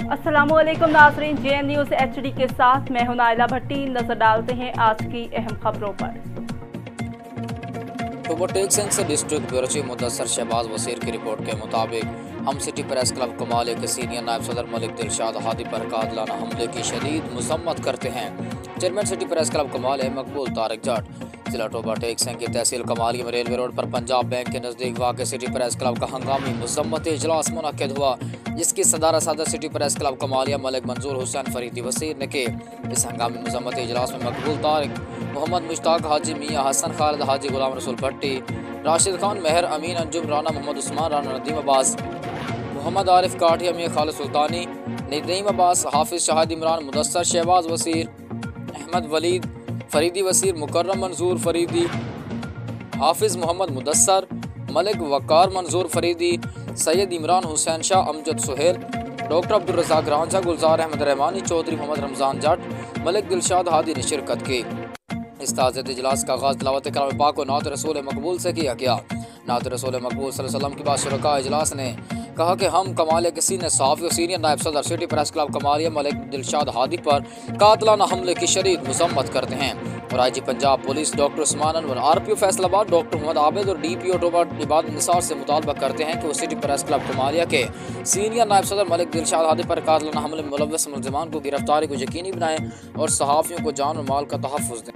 अस्सलामुअलैकुम नाज़रीन, JN news HD के साथ मैं हूं नाइला भट्टी। नजर डालते हैं आज की अहम खबरों पर। ओवरटेक से district bureau chief Mudassar Shahbaz Wasir की रिपोर्ट के मुताबिक हम सिटी प्रेस क्लब कमालिया के सीनियर नायब सदर मलिक दिलशाद हादी पर कातिलाना हमले की शदीद मजम्मत करते हैं। Chairman city press club Kamalia मकबूल तारिक जट जिला ओवरटेक की तहसील कमालिया में रेलवे रोड पर पंजाब बैंक के नज़दीक वाक़ सिटी प्रेस क्लब का हंगामी मजम्मती इजलास मुनक्किद हुआ, जिसकी सदारत सदर city press club Kamalia Malik मंजूर हुसैन फरीदी वसीर ने की। इस हंगामी मजम्मती इजलास में मकबूल तारिक, मोहम्मद मुश्ताक हाजी, मियाँ हसन खालिद हाजी, गुलाम रसूल भट्टी, राशिद खान, मेहर अमीन, अंजुम राना, मोहम्मद उस्मान राना, नदीम अब्बास, मोहम्मद आरिफ काठिया, मियाँ खालिद सुल्तानी, नदीम अब्बास, हाफिज शाहिद इमरान, मुदस्सर शहबाज वसीर, अहमद वलीद फरीदी वसीर, मुकर्रम मंजूर फरीदी, हाफिज मोहम्मद मुदस्सर, मलिक वकार मंजूर फरीदी, सैयद इमरान हुसैन शाह, अमजद सुहेल, डॉक्टर अब्दुल रज़ाक रांझा, गुलजार अहमद रहमानी, चौधरी मोहम्मद रमज़ान जट, मलिक दिलशाद हादी ने शिरकत की। इस ताज़ियत इजलास का आगाज़ तिलावत कलाम पाक और नात रसूल मकबूल से किया गया। नात रसूल मकबूल सल्लल्लाहु अलैहि वसल्लम के बाद शुरका इजलास ने कहा कि हम कमालिया के सीनियर नायब सदर city press club Kamalia Malik Dilshad Hadi पर कातिलाना हमले की शदीद मजम्मत करते हैं और IG Punjab police doctor Usman Anwar, RPO Faisalabad doctor Mohammad Abid और DPO टोबर इबादत निसार से मुतालबा करते हैं कि वो सिटी प्रेस क्लब कमालिया के सीनियर नायब सदर मलिक दिलशाद हादी पर कातिलाना हमले में मुलव्वस मुलज़िमान को गिरफ्तारी को यकीनी बनाएं और सहाफ़ियों को जान और माल का तहफ़्फ़ुज़ दें।